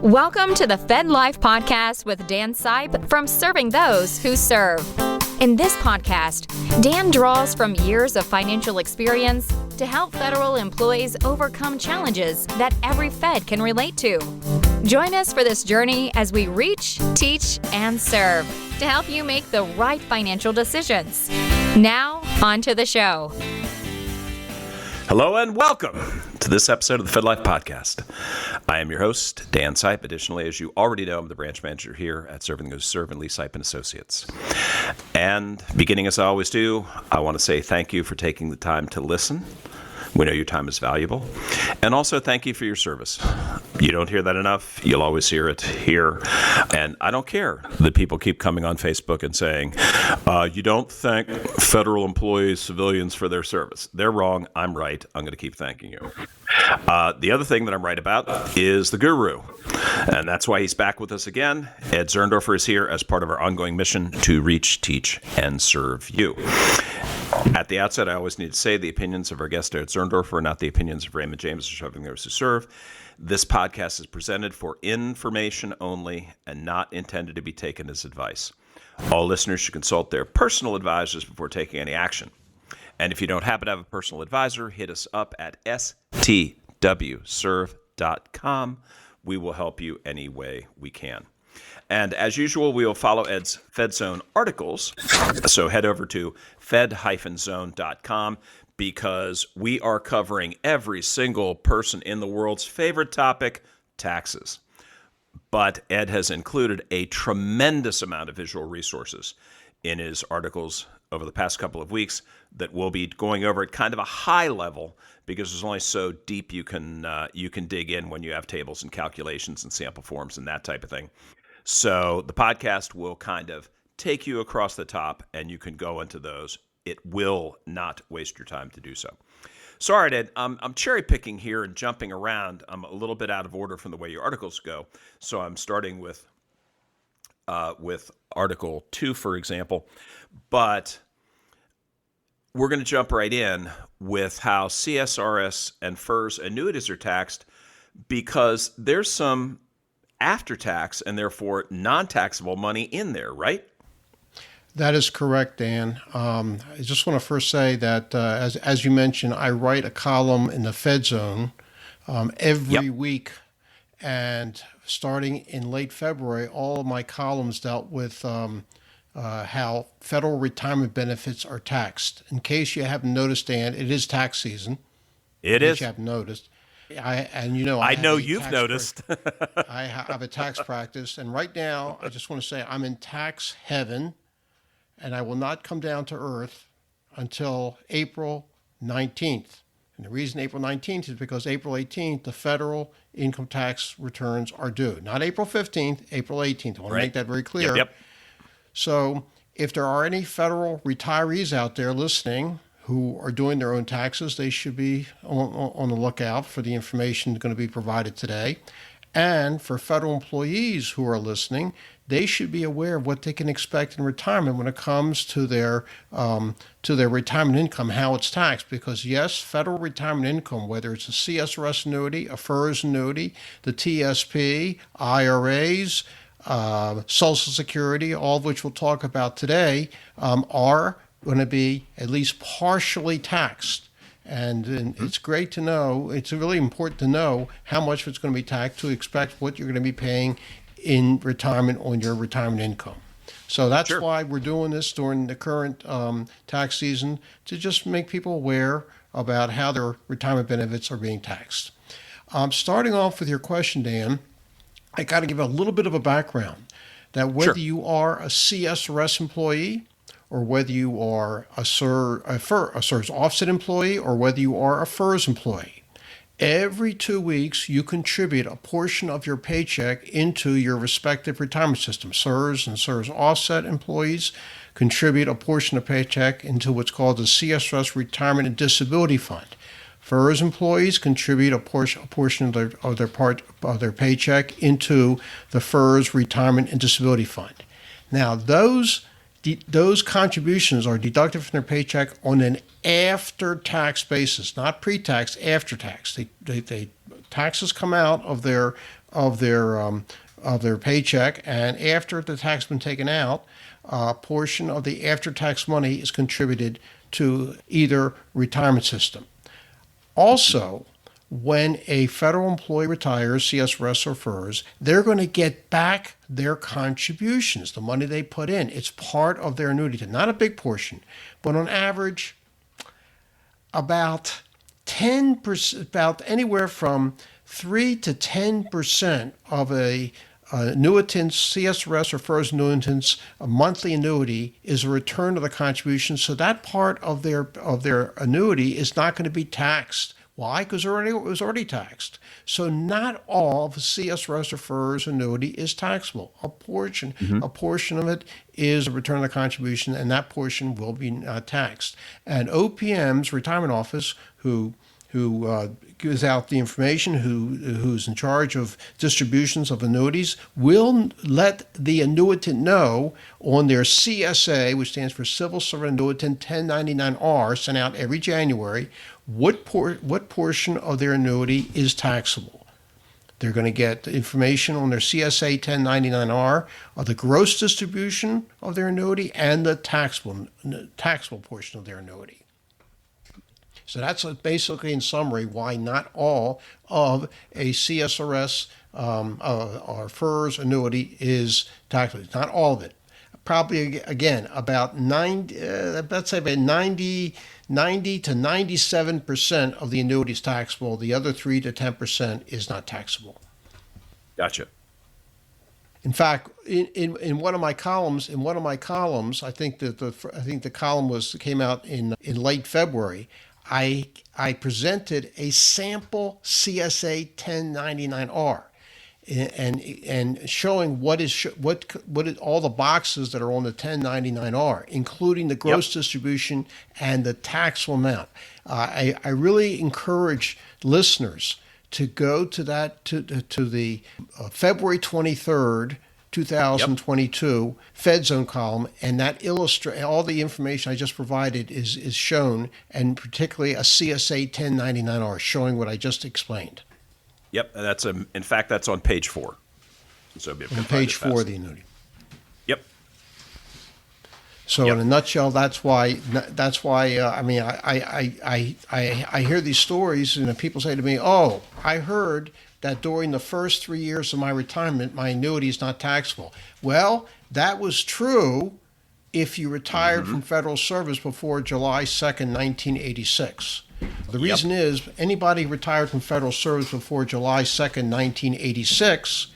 Welcome to the FedLife podcast with Dan Sipe from Serving Those Who Serve. In this podcast, Dan draws from years of financial experience to help federal employees overcome challenges that every Fed can relate to. Join us for this journey as we reach, teach, and serve to help you make the right financial decisions. Now, on to the show. Hello and welcome to this episode of the FedLife Podcast. I am your host, Dan Sipe. Additionally, as you already know, I'm the branch manager here at Serving Those Who Serve and Sipe and Associates. And beginning as I always do, I want to say thank you for taking the time to listen. We know your time is valuable. And also thank you for your service. You don't hear that enough. You'll always hear it here. And I don't care that people keep coming on Facebook and saying, you don't thank federal employees, civilians for their service. They're wrong. I'm right. I'm going to keep thanking you. The other thing that I'm right about is the guru. And that's why he's back with us again. Ed Zurndorfer is here as part of our ongoing mission to reach, teach, and serve you. At the outset, I always need to say the opinions of our guest, Ed Zurndorfer, are not the opinions of Raymond James or Serving Those Who Serve. This podcast is presented for information only and not intended to be taken as advice. All listeners should consult their personal advisors before taking any action. And if you don't happen to have a personal advisor, hit us up at stwserve.com. We will help you any way we can. And as usual, we will follow Ed's FedZone articles. So head over to fed-zone.com because we are covering every single person in the world's favorite topic, taxes. But Ed has included a tremendous amount of visual resources in his articles over the past couple of weeks that we'll be going over at kind of a high level because there's only so deep you can dig in when you have tables and calculations and sample forms and that type of thing. So the podcast will kind of take you across the top and you can go into those. It will not waste your time to do so. Sorry, Ed, I'm cherry picking here and jumping around. I'm a little bit out of order from the way your articles go. So I'm starting with Article 2, for example. But we're going to jump right in with how CSRS and FERS annuities are taxed because there's some after-tax and therefore non-taxable money in there, right? That is correct, Dan. I just want to first say that, as you mentioned, I write a column in the FedZone every week, and starting in late February, all of my columns dealt with how federal retirement benefits are taxed. In case you haven't noticed, Dan, it is tax season. It is. You haven't noticed. I know you've noticed. I have a tax practice, and right now, I just want to say I'm in tax heaven, and I will not come down to earth until April 19th. And the reason April 19th is because April 18th, the federal income tax returns are due. Not April 15th, April 18th. I want to make that very clear. Yep. So if there are any federal retirees out there listening who are doing their own taxes, they should be on the lookout for the information going to be provided today. And for federal employees who are listening, they should be aware of what they can expect in retirement when it comes to their retirement income, how it's taxed. Because yes, federal retirement income, whether it's a CSRS annuity, a FERS annuity, the TSP, IRAs, Social Security, all of which we'll talk about today, are going to be at least partially taxed. And it's great to know, it's really important to know how much it's going to be taxed to expect what you're going to be paying in retirement on your retirement income. So that's why we're doing this during the current tax season, to just make people aware about how their retirement benefits are being taxed. Starting off with your question, Dan, I got to give a little bit of a background that whether you are a CSRS employee, or whether you are a CSRS offset employee, or whether you are a FERS employee, every 2 weeks you contribute a portion of your paycheck into your respective retirement system. CSRS and CSRS offset employees contribute a portion of paycheck into what's called the CSRS Retirement and Disability Fund. FERS employees contribute a portion of their paycheck into the FERS Retirement and Disability Fund. Now, those contributions are deducted from their paycheck on an after-tax basis, not pre-tax, after-tax. Taxes come out of their of their paycheck, and after the tax has been taken out, a portion of the after-tax money is contributed to either retirement system. Also, when a federal employee retires, CSRS or FERS, they're going to get back their contributions, the money they put in. It's part of their annuity. Not a big portion, but on average, about 10%, about anywhere from 3 to 10% of a annuitant's, CSRS or FERS annuitant's monthly annuity is a return of the contribution. So that part of their annuity is not going to be taxed. Why? Because it was already taxed. So not all of CSRS or FERS annuity is taxable. A portion of it is a return of the contribution, and that portion will be taxed. And OPM's retirement office, who gives out the information, who's in charge of distributions of annuities, will let the annuitant know on their CSA, which stands for Civil Servant Annuitant 1099-R, sent out every January, what portion of their annuity is taxable. They're going to get information on their CSA 1099-R of the gross distribution of their annuity and the taxable portion of their annuity. So that's basically, in summary, why not all of a CSRS or FERS annuity is taxable. Not all of it. Probably, again, about 90 to 97% of the annuity is taxable. The other 3 to 10% is not taxable. Gotcha. In fact, in one of my columns, I think that the column came out in late February. I presented a sample CSA 1099-R and showing what all the boxes that are on the 1099-R, including the gross distribution and the taxable amount. I really encourage listeners to go to the February 23rd, 2022 FedZone column, and that illustrate all the information I just provided is shown, and particularly a CSA 1099-R showing what I just explained. Yep, and that's in fact that's on page 4. So on page 4 of the annuity. Yep. So in a nutshell, that's why. I mean, I hear these stories, and people say to me, "Oh, I heard that during the first 3 years of my retirement, my annuity is not taxable." Well, that was true if you retired from federal service before July 2nd, 1986. The reason is anybody retired from federal service before July 2nd, 1986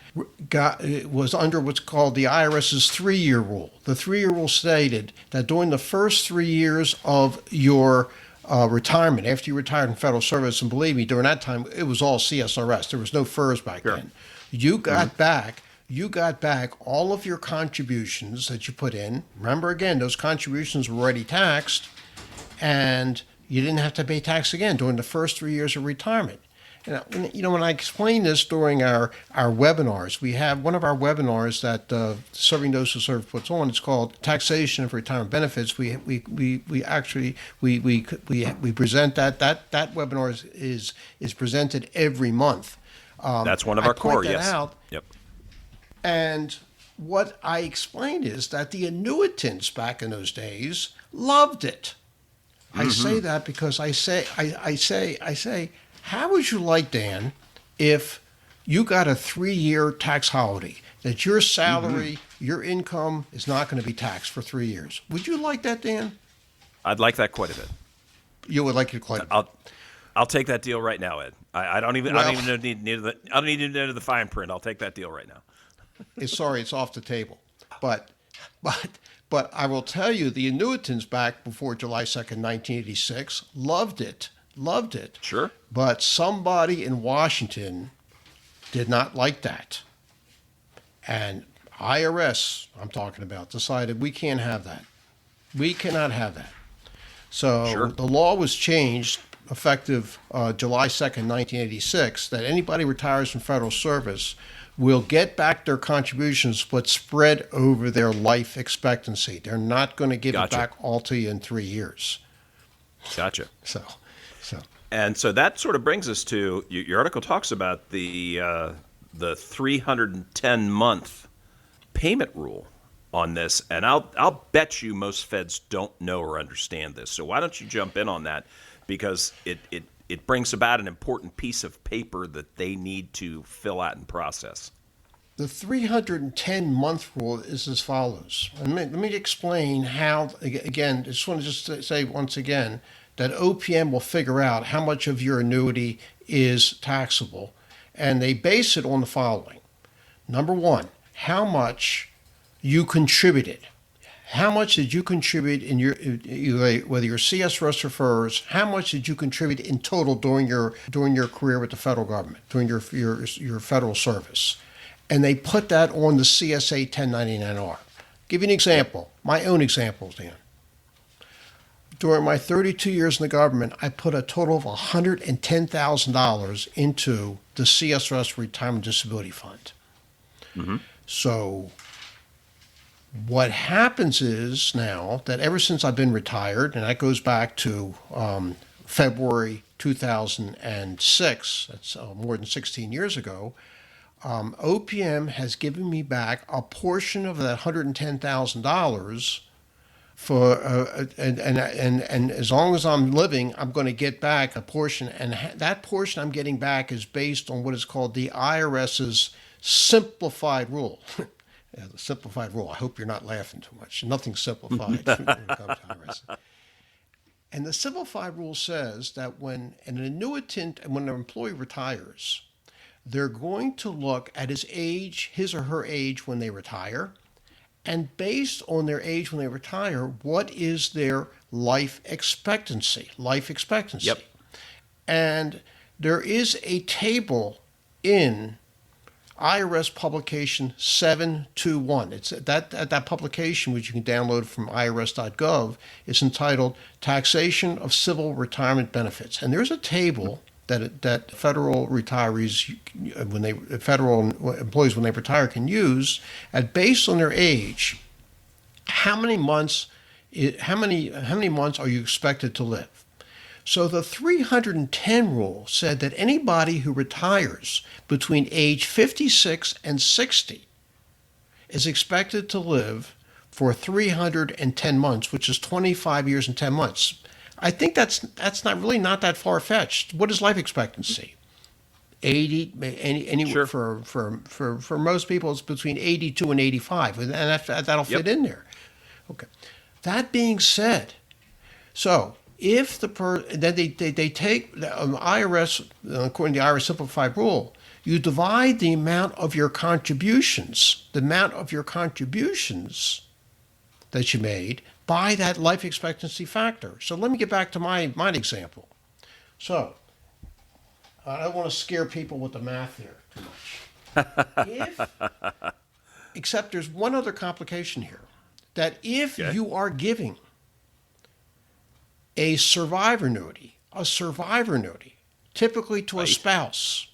was under what's called the IRS's 3-year rule. The 3-year rule stated that during the first 3 years of your retirement, after you retired from federal service, and believe me, during that time, it was all CSRS. There was no FERS back then. You got back all of your contributions that you put in. Remember, again, those contributions were already taxed, and you didn't have to pay tax again during the first 3 years of retirement. And, when I explain this during our webinars, we have one of our webinars that Serving Those Who Serve puts on. It's called Taxation of Retirement Benefits. We present that webinar is presented every month. That's one of our core. Yes. Out, yep. And what I explained is that the annuitants back in those days loved it. I say that because I say, how would you like, Dan, if you got a 3-year tax holiday, that your salary, your income is not going to be taxed for 3 years? Would you like that, Dan? I'd like that quite a bit. You would like it quite a bit. I'll take that deal right now, Ed. I don't even need the fine print. I'll take that deal right now. It's off the table. But I will tell you, the annuitants back before July 2nd, 1986 loved it. Sure. But somebody in Washington did not like that. And IRS, I'm talking about, decided we can't have that. We cannot have that. So the law was changed effective July 2nd, 1986, that anybody retires from federal service will get back their contributions, but spread over their life expectancy. They're not going to give it back all to you in 3 years. Gotcha. So. And so that sort of brings us to your article talks about the the 310-month payment rule on this, and I'll bet you most feds don't know or understand this. So why don't you jump in on that, because it brings about an important piece of paper that they need to fill out and process. The 310-month rule is as follows. Let me explain how, again, I just want to just say once again that OPM will figure out how much of your annuity is taxable, and they base it on the following. Number one, how much you contributed. How much did you contribute in your, whether you're CSRS or FERS, how much did you contribute in total during your career with the federal government, during your federal service? And they put that on the CSA 1099-R. Give you an example, my own examples, Dan. During my 32 years in the government, I put a total of $110,000 into the CSRS Retirement Disability Fund. Mm-hmm. So what happens is now that ever since I've been retired, and that goes back to February 2006, that's more than 16 years ago, OPM has given me back a portion of that $110,000 for and as long as I'm living, I'm going to get back a portion, and that portion I'm getting back is based on what is called the IRS's simplified rule. Yeah, the simplified rule. I hope you're not laughing too much. Nothing's simplified when it comes to IRS. And the simplified rule says that when an annuitant, when an employee retires, they're going to look at his or her age when they retire, and based on their age when they retire, what is their life expectancy? Yep. And there is a table in IRS publication 721. It's that publication, which you can download from irs.gov, is entitled Taxation of Civil Retirement Benefits. And there's a table that federal retirees, federal employees when they retire can use, and based on their age, how many months are you expected to live? So the 310 rule said that anybody who retires between age 56 and 60 is expected to live for 310 months, which is 25 years and 10 months. I think that's not that far-fetched. What is life expectancy? 80, anywhere Sure. for most people, it's between 82 and 85, and that'll fit in there. Okay. That being said, so if then they take the IRS, according to the IRS simplified rule, you divide the amount of your contributions that you made by that life expectancy factor. So let me get back to my example. So I don't want to scare people with the math here too much. Except there's one other complication here, that if you are giving a survivor annuity, typically to a spouse,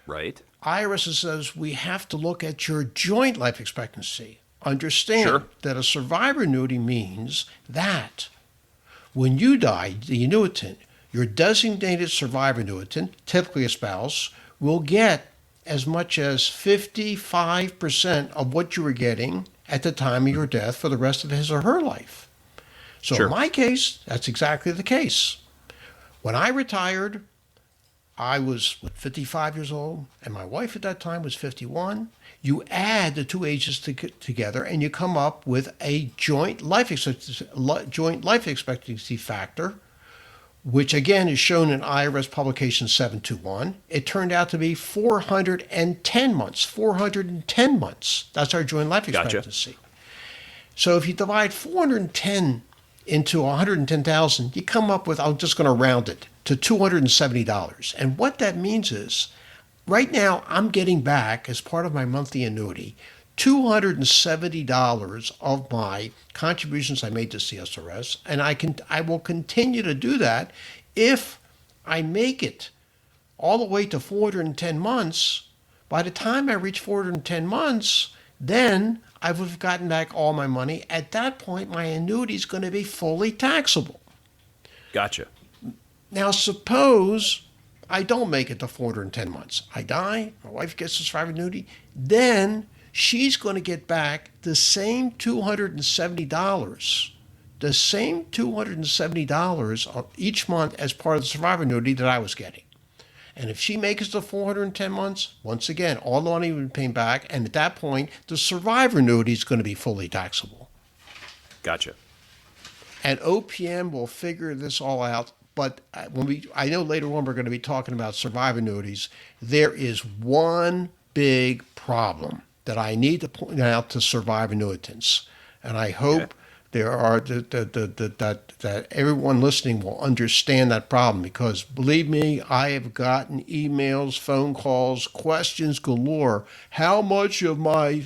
right? IRS says we have to look at your joint life expectancy. Understand that a survivor annuity means that when you die, the annuitant, your designated survivor annuitant, typically a spouse, will get as much as 55% of what you were getting at the time of your death for the rest of his or her life. So in my case, that's exactly the case. When I retired, I was 55 years old, and my wife at that time was 51. You add the two ages together, and you come up with a joint life expectancy factor, which again is shown in IRS publication 721. It turned out to be 410 months. 410 months. That's our joint life expectancy. Gotcha. So if you divide 410 into 110,000, you come up with, I'm just going to round it to $270. And what that means is, right now I'm getting back, as part of my monthly annuity, $270 of my contributions I made to CSRS, and I will continue to do that if I make it all the way to 410 months. By the time I reach 410 months, then I would have gotten back all my money. At that point, my annuity is going to be fully taxable. Gotcha. Now, suppose I don't make it to 410 months. I die, my wife gets the survivor annuity, then she's going to get back the same $270, the same $270 each month as part of the survivor annuity that I was getting. And if she makes it to 410 months, once again, all the money will be paid back, and at that point, the survivor annuity is going to be fully taxable. Gotcha. And OPM will figure this all out. But I know later on we're going to be talking about survivor annuities. There is one big problem that I need to point out to survivor annuitants, and I hope there are that everyone listening will understand that problem, because believe me, I have gotten emails, phone calls, questions galore. How much of my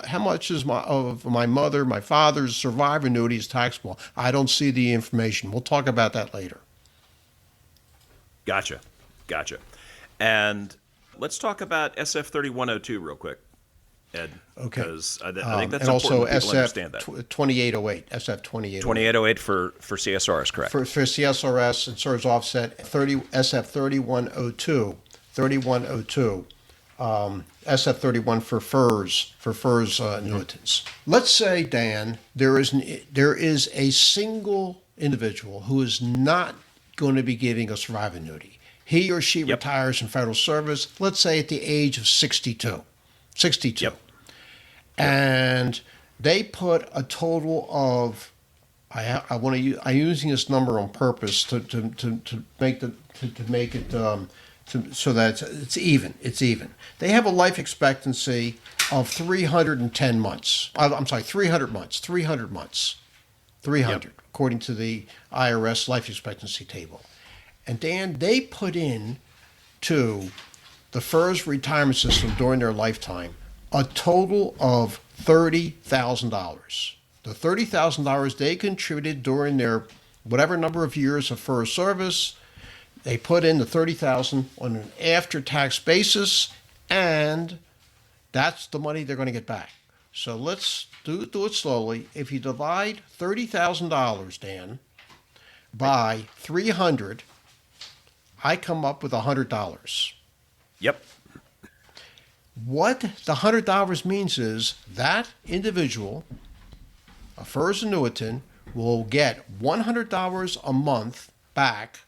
how much is my mother, my father's survivor annuity is taxable? I don't see the information. We'll talk about that later. Gotcha. And let's talk about SF 3102 real quick, Ed. Okay. Because I think that's and important also that people understand that. 2808, SF 2808. 2808 for CSRS, correct? For CSRS and SERS offset, SF 3102, SF 31 for FERS annuitants. Let's say, Dan, there is a single individual who is not going to be giving a survivor annuity. He or she retires from federal service, let's say at the age of 62. And they put a total of, I'm using this number on purpose to make it so that it's even. They have a life expectancy of 310 months. I'm sorry, 300 months. 300, according to the IRS life expectancy table. And Dan, they put in to the FERS retirement system during their lifetime a total of $30,000. The $30,000 they contributed during their whatever number of years of FERS service, they put in the $30,000 on an after-tax basis, and that's the money they're going to get back. So let's do it slowly. If you divide $30,000, Dan, by 300, I come up with $100. Yep. What the $100 means is that individual, a FERS annuitant, will get $100 a month back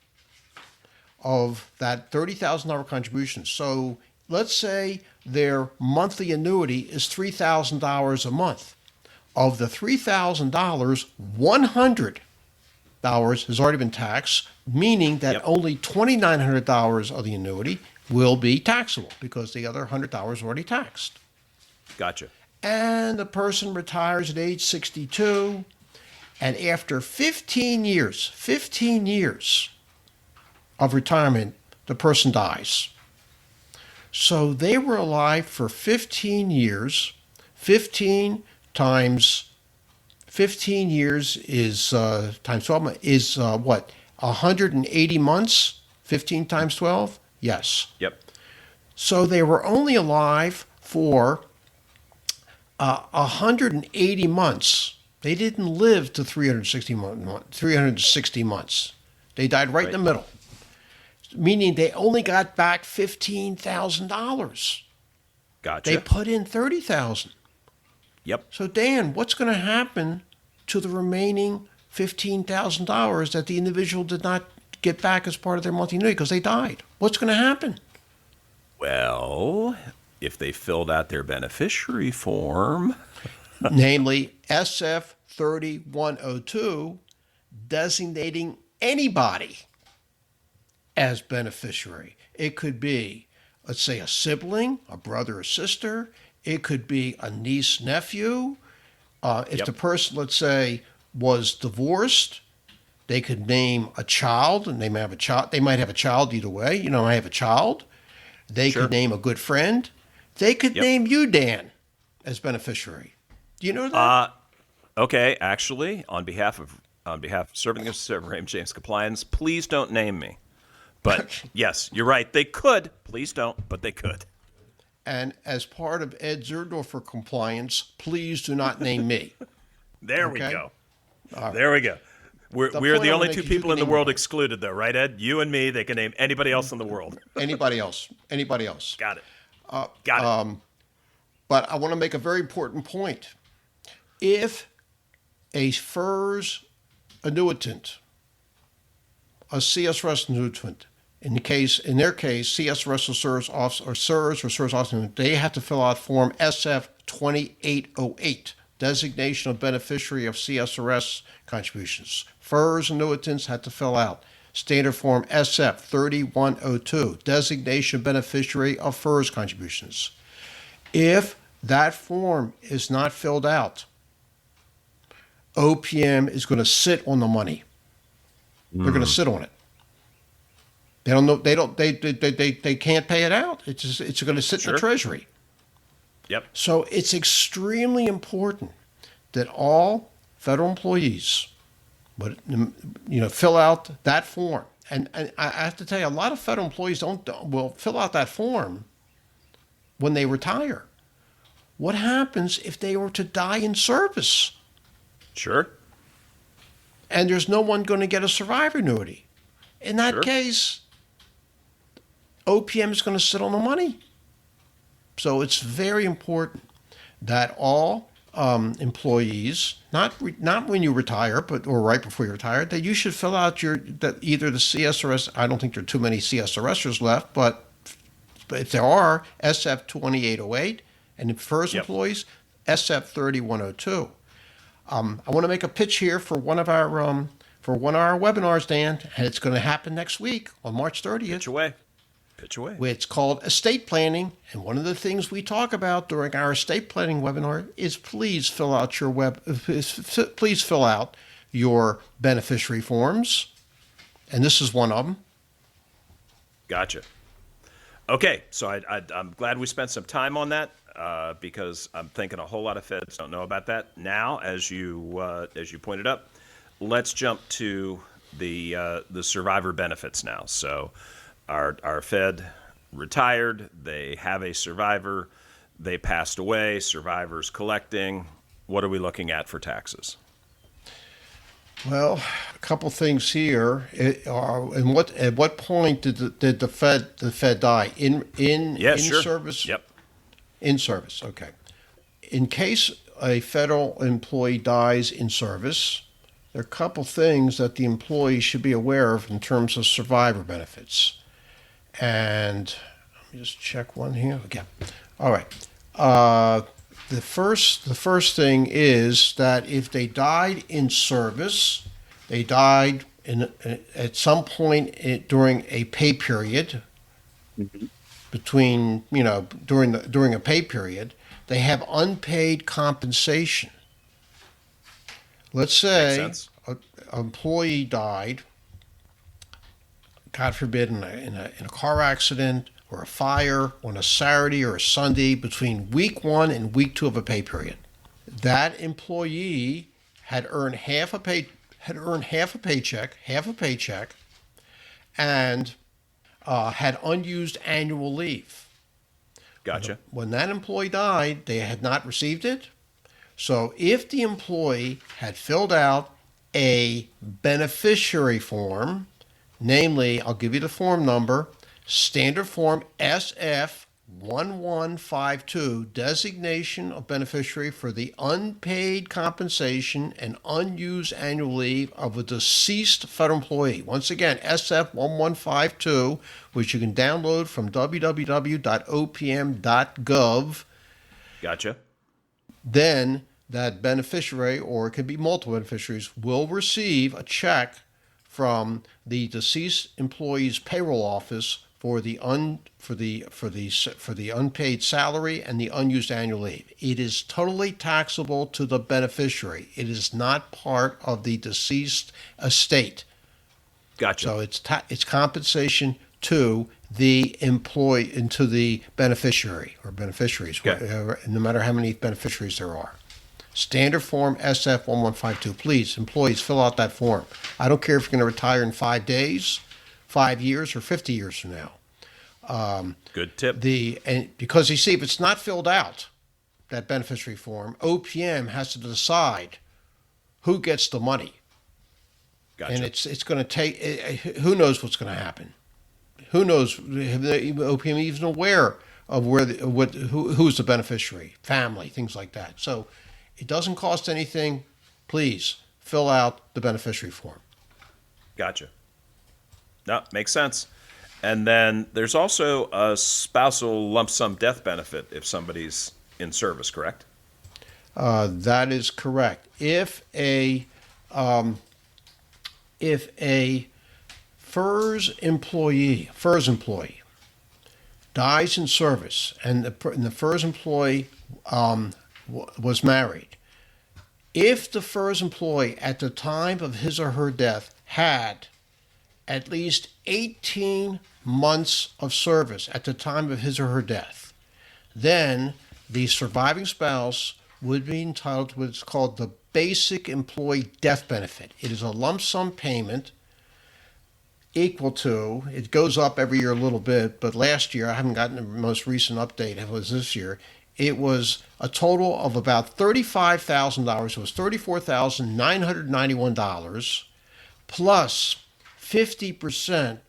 of that $30,000 contribution. So let's say their monthly annuity is $3,000 a month. Of the $3,000, $100 has already been taxed, meaning that only $2,900 of the annuity will be taxable because the other $100 is already taxed. Gotcha. And the person retires at age 62, and after 15 years of retirement, the person dies. So they were alive for 15 years. 15 times 15 years is times 12 is what? 180 months? 15 times 12? Yes. Yep. So they were only alive for 180 months. They didn't live to 360 months. They died right in the middle, meaning they only got back $15,000. Gotcha. They put in $30,000. Yep. So Dan, what's going to happen to the remaining $15,000 that the individual did not get back as part of their monthly annuity because they died? What's going to happen? Well, if they filled out their beneficiary form, namely SF 3102, designating anybody as beneficiary. It could be, let's say, a sibling, a brother or sister. It could be a niece, nephew. If the person, let's say, was divorced, they could name a child, and they might have a child. They might have a child either way. You know, I have a child. They could name a good friend. They could name you, Dan, as beneficiary. Do you know that? Okay. Actually, on behalf of Serving the Raymond James Compliance, please don't name me. But yes, you're right. They could. Please don't, but they could. And as part of Ed Zurndorfer compliance, please do not name me. There we go. Right. There we go. We're point the I wanna only make two is you people in can the name world them. excluded, though, right, Ed? You and me. They can name anybody else in the world. Anybody else? Anybody else? Got it. Got it. But I want to make a very important point. If a FERS annuitant, a CSRS annuitant, in their case, CSRS or CSRS officer, they have to fill out Form SF 2808, designation of beneficiary of CSRS contributions. FERS annuitants have to fill out Standard Form SF 3102, designation of beneficiary of FERS contributions. If that form is not filled out, OPM is going to sit on the money. They're going to sit on it. They don't know. They can't pay it out. It's going to sit in the Treasury. Yep. So it's extremely important that all federal employees, fill out that form. And I have to tell you, a lot of federal employees will fill out that form when they retire. What happens if they were to die in service? Sure. And there's no one going to get a survivor annuity. In that case, OPM is going to sit on the money. So it's very important that all employees, not when you retire, or right before you retire, that you should fill out either the CSRS. I don't think there are too many CSRSers left, but if there are, SF 2808, and the FERS employees, SF 3102. I want to make a pitch here for one of our webinars, Dan, and it's going to happen next week on March 30th. Pitch away. It's called estate planning, and one of the things we talk about during our estate planning webinar is please fill out your beneficiary forms, and this is one of them. Gotcha. Okay, so I'm glad we spent some time on that because I'm thinking a whole lot of feds don't know about that. Now, as you pointed up, let's jump to the survivor benefits now. So our Fed retired, they have a survivor, they passed away, survivor's collecting. What are we looking at for taxes? Well, a couple things here. At what point did the Fed die? In service? Yep. In service. Okay. In case a federal employee dies in service, there are a couple things that the employee should be aware of in terms of survivor benefits. And let me just check one here. Okay. All right. The first thing is that if they died in service, they died at some point during a pay period, during a pay period, they have unpaid compensation. Let's say an employee died, God forbid, in a car accident or a fire on a Saturday or a Sunday between week 1 and week 2 of a pay period. That employee had earned half a paycheck, and had unused annual leave. Gotcha. When that employee died, they had not received it. So if the employee had filled out a beneficiary form, namely, I'll give you the form number, Standard Form SF 1152, designation of beneficiary for the unpaid compensation and unused annual leave of a deceased federal employee. Once again, SF 1152, which you can download from www.opm.gov. Gotcha. Then that beneficiary, or it could be multiple beneficiaries, will receive a check from the deceased employee's payroll office for the unpaid salary and the unused annual leave. It is totally taxable to the beneficiary. It is not part of the deceased estate. Gotcha. So it's compensation to the employee and to the beneficiary or beneficiaries, no matter how many beneficiaries there are. Standard Form SF 1152. Please, employees, fill out that form. I don't care if you're going to retire in 5 days, 5 years, or 50 years from now. Good tip. Because you see, if it's not filled out, that beneficiary form, OPM has to decide who gets the money. Gotcha. And it's going to take. Who knows what's going to happen? Who knows? Have the OPM even aware of who's the beneficiary, family, things like that? So it doesn't cost anything. Please fill out the beneficiary form. Gotcha. No, makes sense. And then there's also a spousal lump sum death benefit if somebody's in service, correct? That is correct. If a FERS employee dies in service, and the FERS employee was married, if the FERS employee at the time of his or her death had at least 18 months of service at the time of his or her death, then the surviving spouse would be entitled to what's called the basic employee death benefit. It is a lump sum payment equal to, it goes up every year a little bit, but last year, I haven't gotten the most recent update, it was this year, it was a total of about $35,000. It was $34,991 plus 50%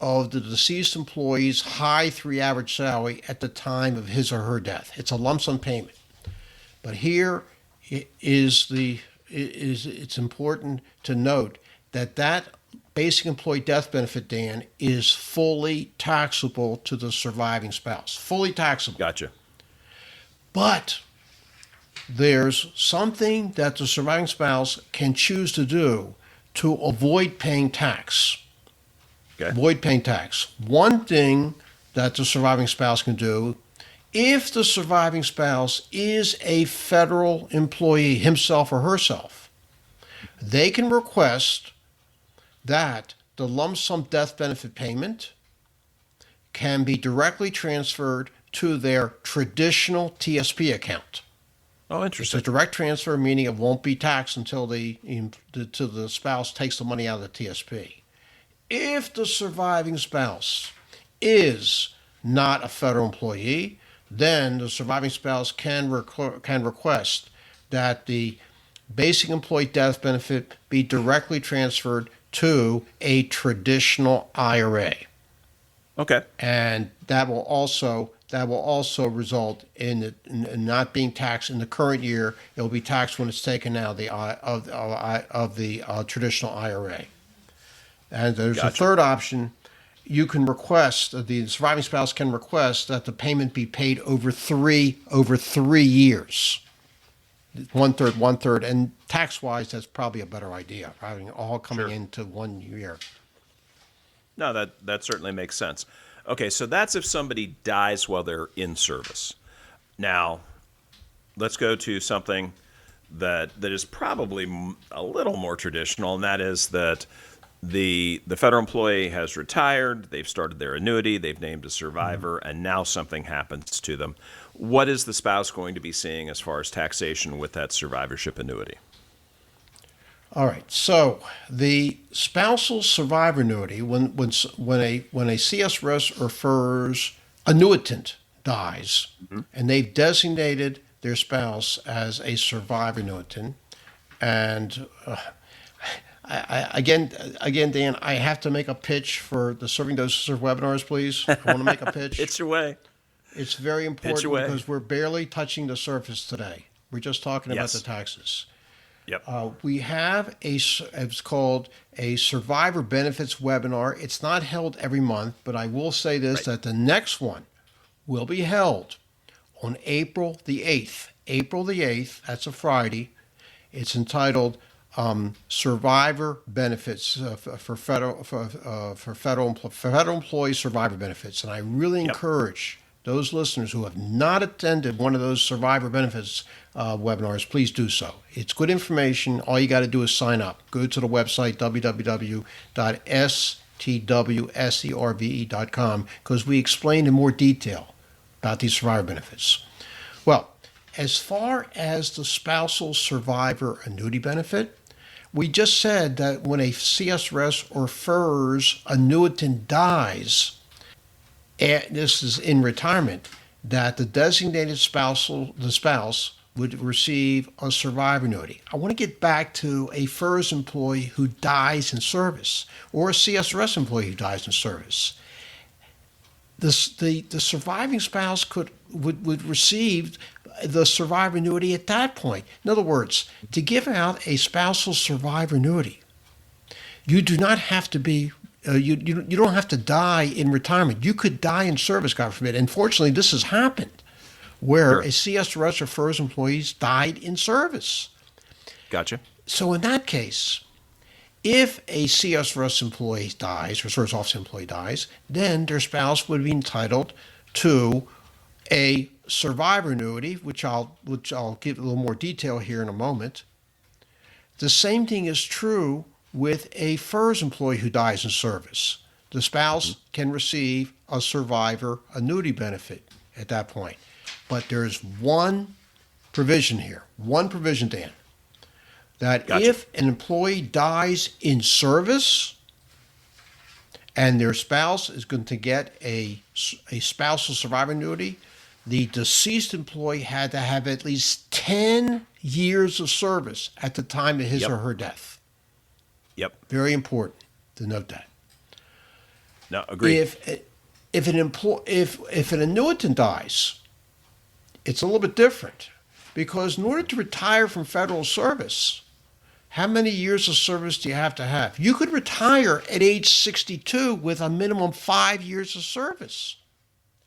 of the deceased employee's high 3 average salary at the time of his or her death. It's a lump sum payment. But here it's important to note that basic employee death benefit, Dan, is fully taxable to the surviving spouse. Fully taxable. Gotcha. But there's something that the surviving spouse can choose to do to avoid paying tax. Okay. Avoid paying tax. One thing that the surviving spouse can do, if the surviving spouse is a federal employee, himself or herself, they can request that the lump sum death benefit payment can be directly transferred to their traditional TSP account. Oh, It's interesting. a direct transfer, meaning it won't be taxed until the spouse takes the money out of the TSP. If the surviving spouse is not a federal employee, then the surviving spouse can request that the basic employee death benefit be directly transferred to a traditional IRA. Okay. And that will also result in it not being taxed in the current year. It will be taxed when it's taken out of the traditional IRA. And there's a Gotcha. third option. You can request, the surviving spouse can request that the payment be paid over three years. One third, and tax-wise, that's probably a better idea, having all coming Sure. into 1 year. No, that certainly makes sense. Okay, so that's if somebody dies while they're in service. Now, let's go to something that is probably a little more traditional, and that is that the federal employee has retired, they've started their annuity, they've named a survivor, and now something happens to them. What is the spouse going to be seeing as far as taxation with that survivorship annuity? All right. So the spousal survivor annuity, when a CSRS or FERS annuitant dies, and they've designated their spouse as a survivor annuitant, and again, Dan, I have to make a pitch for the Serving Doses of webinars, please. I want to make a pitch. It's your way. It's very important away. because we're barely touching the surface today. We're just talking about Yes. the taxes. Yep. We have it's called a survivor benefits webinar. It's not held every month, but I will say this, Right. that the next one will be held on April the 8th. April the 8th, that's a Friday. It's entitled Survivor Benefits for federal employee survivor benefits. And I really encourage those listeners who have not attended one of those survivor benefits webinars, please do so. It's good information. All you got to do is sign up. Go to the website, www.stwserve.com, because we explain in more detail about these survivor benefits. Well, as far as the spousal survivor annuity benefit, we just said that when a CSRS or FERS annuitant dies, this is in retirement, that the designated spouse would receive a survivor annuity. I want to get back to a FERS employee who dies in service or a CSRS employee who dies in service. The surviving spouse would receive the survivor annuity at that point. In other words, to give out a spousal survivor annuity, you do not have to be you don't have to die in retirement. You could die in service, God forbid. And fortunately, this has happened where a CSRS or FERS employees died in service. Gotcha. So in that case, if a CSRS employee dies or service office employee dies, then their spouse would be entitled to a survivor annuity, which I'll give a little more detail here in a moment. The same thing is true with a FERS employee who dies in service. The spouse can receive a survivor annuity benefit at that point. But there's one provision here, Dan, that Gotcha. if an employee dies in service and their spouse is going to get a spousal survivor annuity, the deceased employee had to have at least 10 years of service at the time of his or her death. Yep. Very important to note that. No, agreed. If an annuitant dies, it's a little bit different because in order to retire from federal service, how many years of service do you have to have? You could retire at age 62 with a minimum 5 years of service.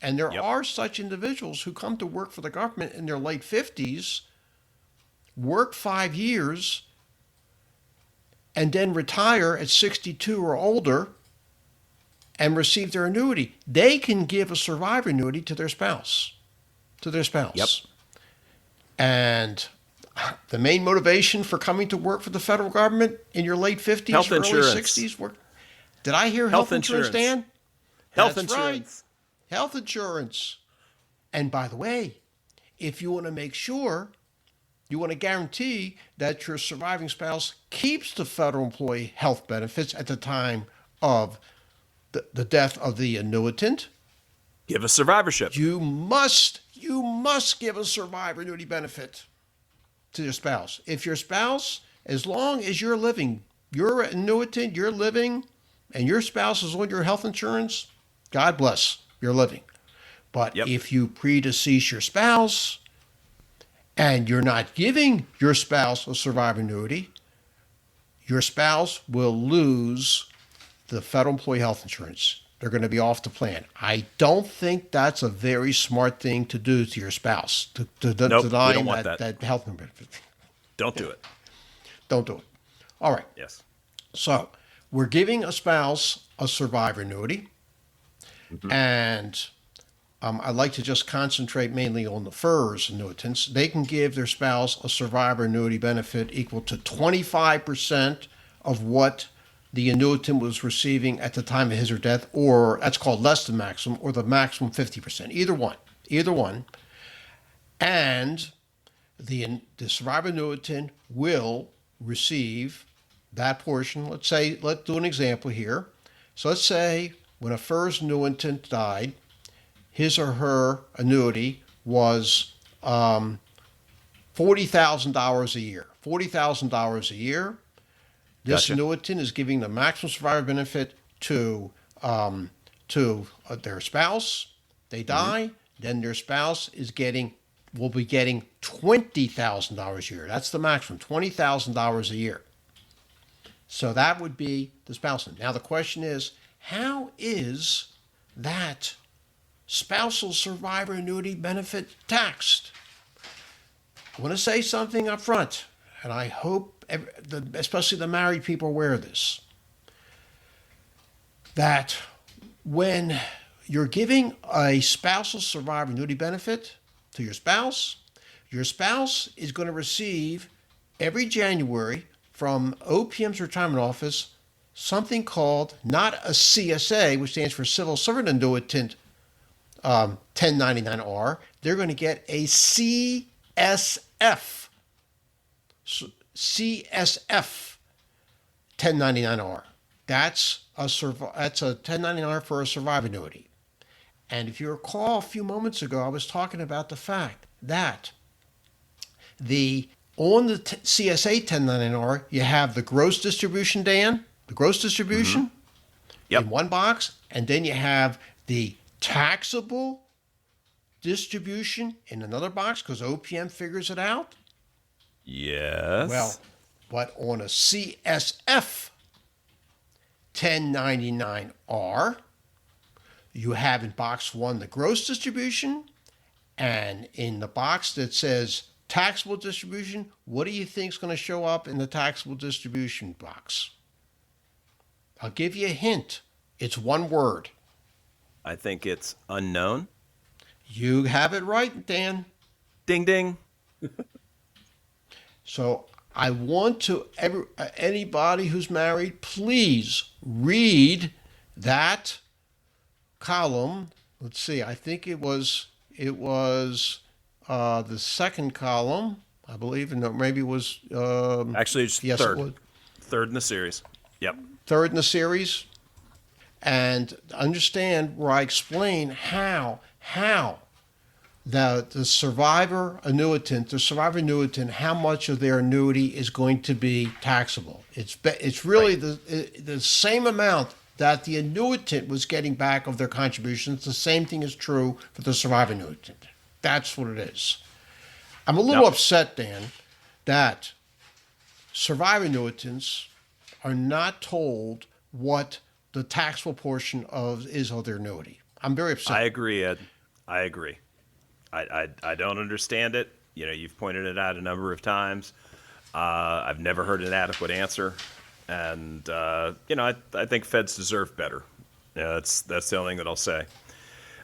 And there are such individuals who come to work for the government in their late 50s, work 5 years, and then retire at 62 or older and receive their annuity. They can give a survivor annuity to their spouse. Yep. And the main motivation for coming to work for the federal government in your late 50s, Health early insurance. 60s, did I hear health insurance, Dan? Health That's insurance. Right. Health insurance. And by the way, if you want to make sure, you want to guarantee that your surviving spouse keeps the federal employee health benefits at the time of the death of the annuitant, Give a survivorship. you must give a survivor annuity benefit to your spouse. If your spouse, as long as you're living, you're an annuitant, you're living, and your spouse is on your health insurance, God bless, you're living. But if you predecease your spouse and you're not giving your spouse a survivor annuity, your spouse will lose the federal employee health insurance. They're going to be off the plan. I don't think that's a very smart thing to do to your spouse, to deny don't want that health benefit. Don't do it. Don't do it. All right. Yes. So we're giving a spouse a survivor annuity, and I'd like to just concentrate mainly on the FERS annuitants. They can give their spouse a survivor annuity benefit equal to 25% of what the annuitant was receiving at the time of his or death, or that's called less than maximum, or the maximum 50%. Either one. And the survivor annuitant will receive that portion. Let's do an example here. So let's say when a FERS annuitant died, his or her annuity was $40,000 a year. $40,000 a year. This annuitant is giving the maximum survivor benefit to their spouse. They die, then their spouse will be getting $20,000 a year. That's the maximum, $20,000 a year. So that would be the spouse. Now the question is, how is that spousal survivor annuity benefit taxed? I want to say something up front, and I hope especially the married people are aware of this, that when you're giving a spousal survivor annuity benefit to your spouse is going to receive every January from OPM's retirement office something called, not a CSA, which stands for Civil Servant Annuitant 1099-R. They're going to get a CSF 1099-R. That's a 1099-R for a survivor annuity. And if you recall a few moments ago, I was talking about the fact that On the CSA 1099R, you have the gross distribution, Dan, the gross distribution in one box, and then you have the taxable distribution in another box because OPM figures it out. Yes. Well, but on a CSF 1099R, you have in box 1 the gross distribution, and in the box that says taxable distribution, what do you think is going to show up in the taxable distribution box? I'll give you a hint. It's one word. I think it's unknown. You have it right, Dan. Ding, ding. So I want to, anybody who's married, please read that column. Let's see, I think it was the second column, I believe, and maybe it was... Actually, it's yes, third. It was. Third in the series. Yep. Third in the series. And understand where I explain how the survivor annuitant, how much of their annuity is going to be taxable. It's really the same amount that the annuitant was getting back of their contributions. The same thing is true for the survivor annuitant. That's what it is. I'm a little upset, Dan, that survivor annuitants are not told what the taxable portion is of their annuity. I'm very upset. I agree, Ed. I agree. I don't understand it. You've pointed it out a number of times. I've never heard an adequate answer. And, I think feds deserve better. That's the only thing that I'll say.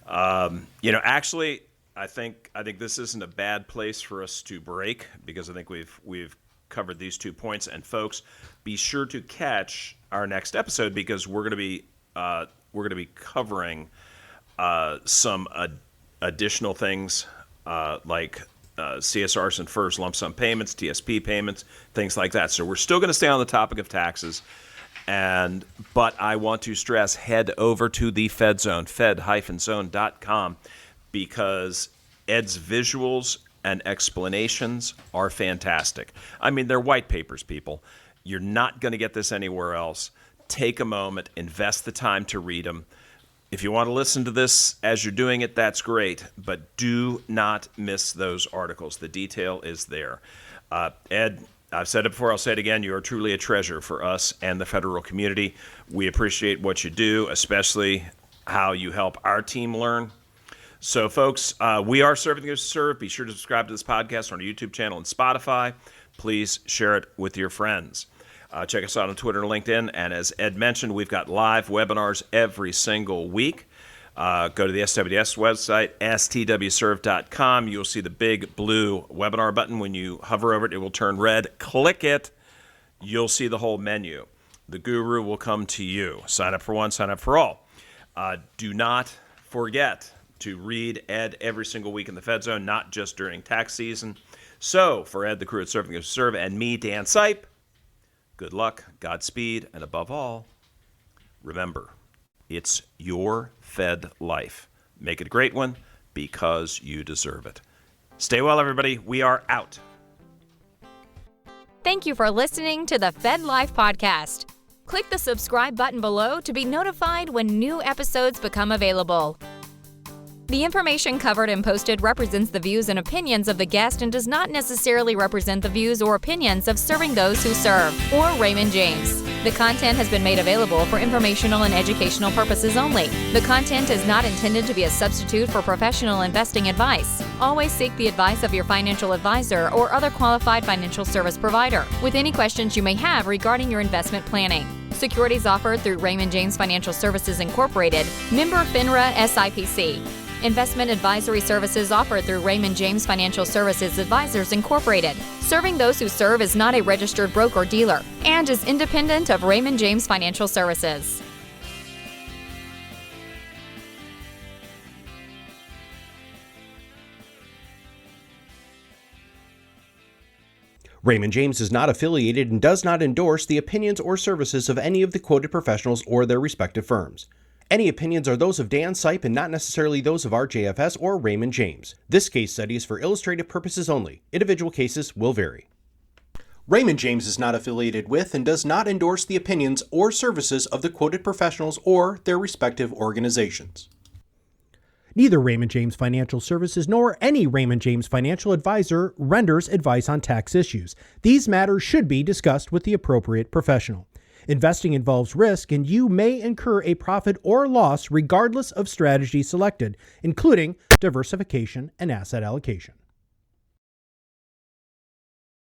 Actually, I think this isn't a bad place for us to break because I think we've covered these 2 points. And folks, be sure to catch our next episode because we're going to be covering some additional things like CSRS and FERS lump sum payments, TSP payments, things like that. So we're still going to stay on the topic of taxes. But I want to stress, head over to the FedZone, fed-zone.com, because Ed's visuals and explanations are fantastic. I mean, they're white papers, people. You're not going to get this anywhere else. Take a moment, invest the time to read them. If you want to listen to this as you're doing it, that's great, but do not miss those articles. The detail is there. Ed, I've said it before, I'll say it again, you are truly a treasure for us and the federal community. We appreciate what you do, especially how you help our team learn. So, folks, we are Serving Those Who Serve. Be sure to subscribe to this podcast on our YouTube channel and Spotify. Please share it with your friends. Check us out on Twitter and LinkedIn. And as Ed mentioned, we've got live webinars every single week. Go to the SWS website, stwserve.com. You'll see the big blue webinar button. When you hover over it, it will turn red. Click it. You'll see the whole menu. The guru will come to you. Sign up for one, sign up for all. Do not forget to read Ed every single week in the FedZone, not just during tax season. So, for Ed, the crew at Serving Those Who Serve, and me, Dan Sipe, good luck, Godspeed, and above all, remember, it's your Fed life. Make it a great one because you deserve it. Stay well, everybody. We are out. Thank you for listening to the FedLife Podcast. Click the subscribe button below to be notified when new episodes become available. The information covered and posted represents the views and opinions of the guest and does not necessarily represent the views or opinions of Serving Those Who Serve or Raymond James. The content has been made available for informational and educational purposes only. The content is not intended to be a substitute for professional investing advice. Always seek the advice of your financial advisor or other qualified financial service provider with any questions you may have regarding your investment planning. Securities offered through Raymond James Financial Services Incorporated, member FINRA SIPC. Investment advisory services offered through Raymond James Financial Services Advisors Incorporated. Serving Those Who Serve is not a registered broker-dealer and is independent of Raymond James Financial Services. Raymond James is not affiliated and does not endorse the opinions or services of any of the quoted professionals or their respective firms. Any opinions are those of Dan Sipe and not necessarily those of RJFS or Raymond James. This case study is for illustrative purposes only. Individual cases will vary. Raymond James is not affiliated with and does not endorse the opinions or services of the quoted professionals or their respective organizations. Neither Raymond James Financial Services nor any Raymond James financial advisor renders advice on tax issues. These matters should be discussed with the appropriate professional. Investing involves risk, and you may incur a profit or loss regardless of strategy selected, including diversification and asset allocation.